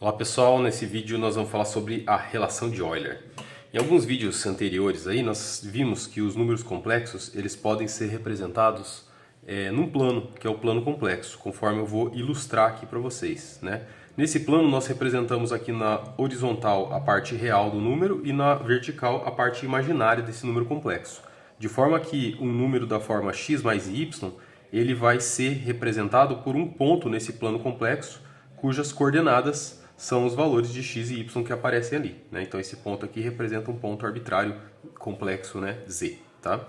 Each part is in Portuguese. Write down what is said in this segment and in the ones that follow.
Olá pessoal, nesse vídeo nós vamos falar sobre a relação de Euler. Em alguns vídeos anteriores aí nós vimos que os números complexos eles podem ser representados num plano, que é o plano complexo, conforme eu vou ilustrar aqui para vocês, né? Nesse plano nós representamos aqui na horizontal a parte real do número e na vertical a parte imaginária desse número complexo. De forma que um número da forma x mais y ele vai ser representado por um ponto nesse plano complexo, cujas coordenadas são os valores de x e y que aparecem ali, né? Então esse ponto aqui representa um ponto arbitrário complexo, né? Z, tá?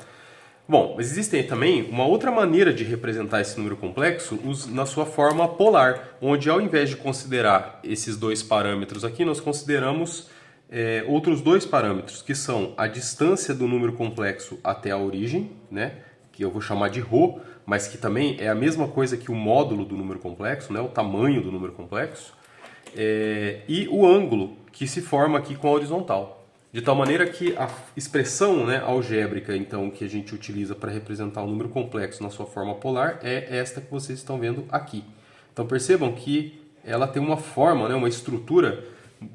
Bom, mas existe também uma outra maneira de representar esse número complexo na sua forma polar, onde ao invés de considerar esses dois parâmetros aqui, nós consideramos outros dois parâmetros, que são a distância do número complexo até a origem, né? Que eu vou chamar de ρ, mas que também é a mesma coisa que o módulo do número complexo, né? O tamanho do número complexo. E o ângulo que se forma aqui com a horizontal. De tal maneira que a expressão, né, algébrica então, que a gente utiliza para representar o número complexo na sua forma polar é esta que vocês estão vendo aqui. Então percebam que ela tem uma forma, né, uma estrutura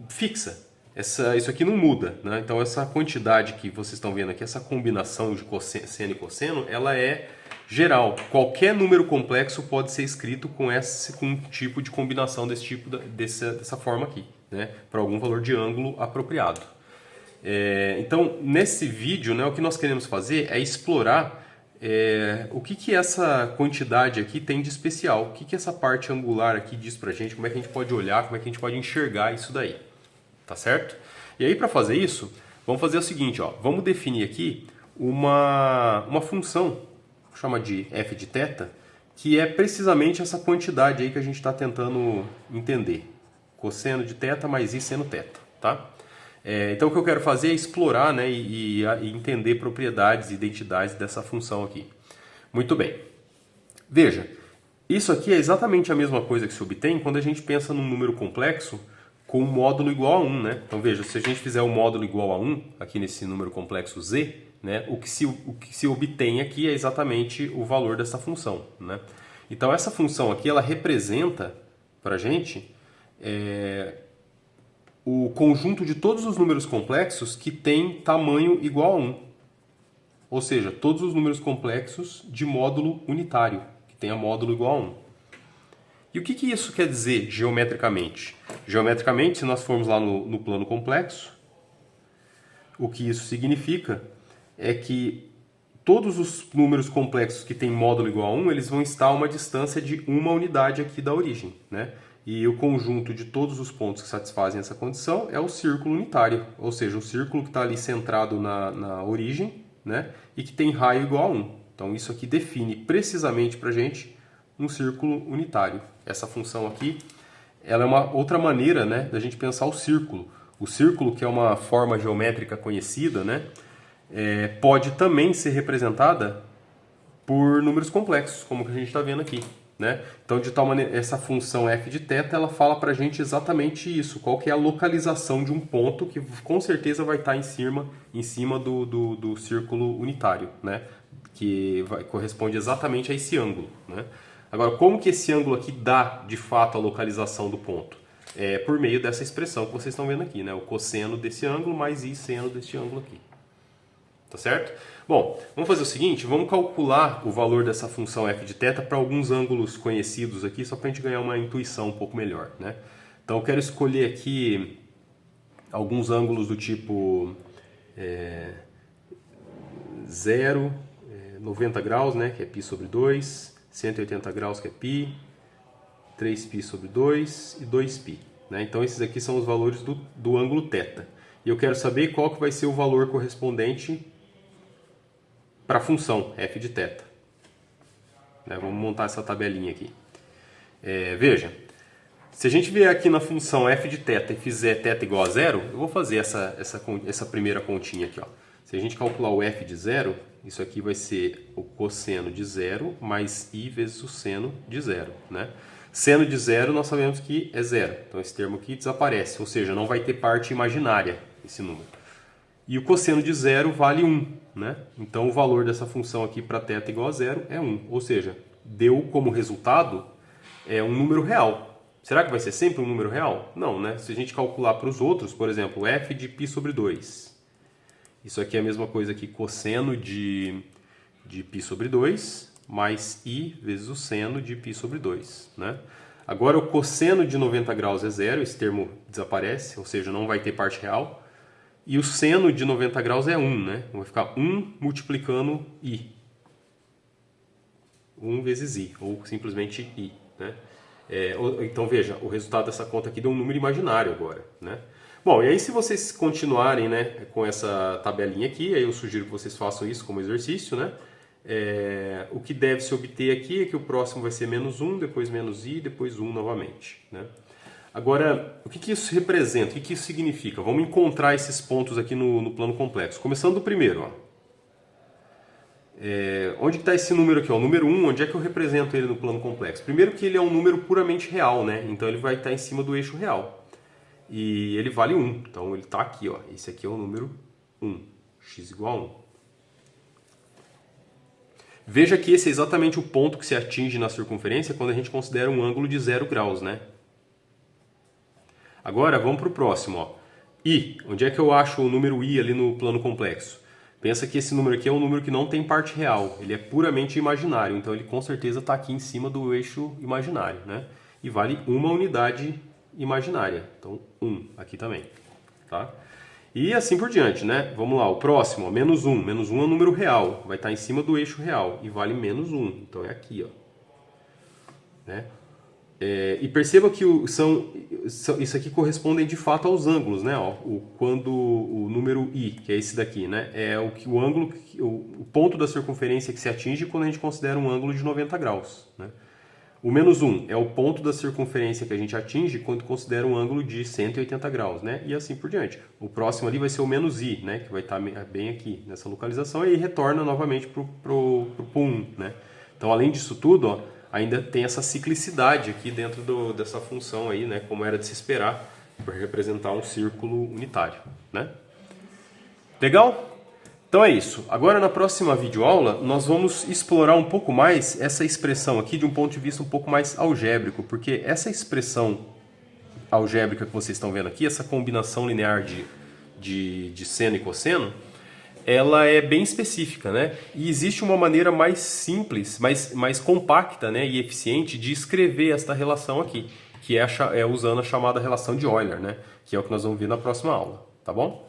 fixa. Isso aqui não muda, né? Então essa quantidade que vocês estão vendo aqui, essa combinação de seno e cosseno, ela é geral. Qualquer número complexo pode ser escrito com um tipo de combinação dessa forma aqui, né? Para algum valor de ângulo apropriado. Então, nesse vídeo, né, o que nós queremos fazer é explorar o que essa quantidade aqui tem de especial, o que essa parte angular aqui diz pra gente, como é que a gente pode olhar, como é que a gente pode enxergar isso daí. Tá certo? E aí, para fazer isso, vamos fazer o seguinte, ó, vamos definir aqui uma função, chama de f de θ, que é precisamente essa quantidade aí que a gente está tentando entender. Cosseno de θ mais i seno θ, tá? Então o que eu quero fazer é explorar, né, e entender propriedades e identidades dessa função aqui. Muito bem. Veja, isso aqui é exatamente a mesma coisa que se obtém quando a gente pensa num número complexo com um módulo igual a 1, né? Então veja, se a gente fizer o módulo igual a 1, aqui nesse número complexo z, né, o que se obtém aqui é exatamente o valor dessa função, né? Então essa função aqui, ela representa para a gente o conjunto de todos os números complexos que tem tamanho igual a 1. Ou seja, todos os números complexos de módulo unitário, que tenha módulo igual a 1. E o que isso quer dizer geometricamente? Geometricamente, se nós formos lá no plano complexo, o que isso significa é que todos os números complexos que têm módulo igual a 1, eles vão estar a uma distância de uma unidade aqui da origem, né? E o conjunto de todos os pontos que satisfazem essa condição é o círculo unitário, ou seja, o círculo que está ali centrado na origem, né? E que tem raio igual a 1. Então isso aqui define precisamente para a gente um círculo unitário. Essa função aqui, ela é uma outra maneira, né, da gente pensar o círculo. O círculo, que é uma forma geométrica conhecida, né, pode também ser representada por números complexos, como que a gente está vendo aqui, né? Então, de tal maneira, essa função f de θ, ela fala para a gente exatamente isso, qual que é a localização de um ponto que com certeza vai estar em cima do círculo unitário, né? Que corresponde exatamente a esse ângulo, né? Agora, como que esse ângulo aqui dá, de fato, a localização do ponto? Por meio dessa expressão que vocês estão vendo aqui, né? O cosseno desse ângulo mais i seno deste ângulo aqui. Tá certo? Bom, vamos fazer o seguinte, vamos calcular o valor dessa função f de θ para alguns ângulos conhecidos aqui, só para a gente ganhar uma intuição um pouco melhor, né? Então, eu quero escolher aqui alguns ângulos do tipo 0, 90 graus, né? Que é π sobre 2... 180 graus, que é π, 3π sobre 2 e 2π. Né? Então, esses aqui são os valores do ângulo θ. E eu quero saber qual que vai ser o valor correspondente para a função f de θ. Né? Vamos montar essa tabelinha aqui. Veja, se a gente vier aqui na função f de θ e fizer θ igual a 0, eu vou fazer essa primeira continha aqui. Ó. Se a gente calcular o f de 0, isso aqui vai ser o cosseno de 0 mais i vezes o seno de 0. Né? Seno de 0 nós sabemos que é 0. Então esse termo aqui desaparece, ou seja, não vai ter parte imaginária esse número. E o cosseno de 0 vale 1. Né? Então o valor dessa função aqui para θ igual a 0 é 1. Ou seja, deu como resultado um número real. Será que vai ser sempre um número real? Não, né? Se a gente calcular para os outros, por exemplo, f de π sobre 2. Isso aqui é a mesma coisa que cosseno de π sobre 2 mais i vezes o seno de π sobre 2, né? Agora o cosseno de 90 graus é zero, esse termo desaparece, ou seja, não vai ter parte real. E o seno de 90 graus é 1, né? Vai ficar 1 multiplicando i. 1 vezes i, ou simplesmente i, né? Então veja, o resultado dessa conta aqui deu um número imaginário agora, né? Bom, e aí se vocês continuarem, né, com essa tabelinha aqui, aí eu sugiro que vocês façam isso como exercício, né? O que deve se obter aqui é que o próximo vai ser menos 1, depois menos i, depois 1 novamente, né? Agora, o que isso representa? O que isso significa? Vamos encontrar esses pontos aqui no plano complexo. Começando do primeiro, ó. Onde está esse número aqui? Ó? O número 1, onde é que eu represento ele no plano complexo? Primeiro que ele é um número puramente real, né? Então ele vai estar em cima do eixo real. E ele vale 1. Então ele está aqui, ó. Esse aqui é o número 1. X igual a 1. Veja que esse é exatamente o ponto que se atinge na circunferência quando a gente considera um ângulo de 0 graus, né? Agora vamos para o próximo, ó. I. Onde é que eu acho o número i ali no plano complexo? Pensa que esse número aqui é um número que não tem parte real, ele é puramente imaginário, então ele com certeza está aqui em cima do eixo imaginário, né? E vale uma unidade imaginária, então 1 aqui também, tá? E assim por diante, né? Vamos lá, o próximo, ó, menos 1. Menos 1 é um número real, vai estar em cima do eixo real e vale menos 1, então é aqui, ó. Né? E perceba que isso aqui correspondem de fato aos ângulos, né? Ó, quando o número i, que é esse daqui, né? É o ângulo, o ponto da circunferência que se atinge quando a gente considera um ângulo de 90 graus, né? O menos 1 é o ponto da circunferência que a gente atinge quando considera um ângulo de 180 graus, né? E assim por diante. O próximo ali vai ser o menos i, né? Que vai estar bem aqui nessa localização e aí retorna novamente para o 1, né? Então, além disso tudo, ó, ainda tem essa ciclicidade aqui dentro dessa função aí, né? Como era de se esperar, para representar um círculo unitário, né? Legal? Então é isso. Agora na próxima videoaula nós vamos explorar um pouco mais essa expressão aqui de um ponto de vista um pouco mais algébrico, porque essa expressão algébrica que vocês estão vendo aqui, essa combinação linear de seno e cosseno, ela é bem específica, né? E existe uma maneira mais simples, mais compacta, né, e eficiente de escrever esta relação aqui, que é usando a chamada relação de Euler, né? Que é o que nós vamos ver na próxima aula, tá bom?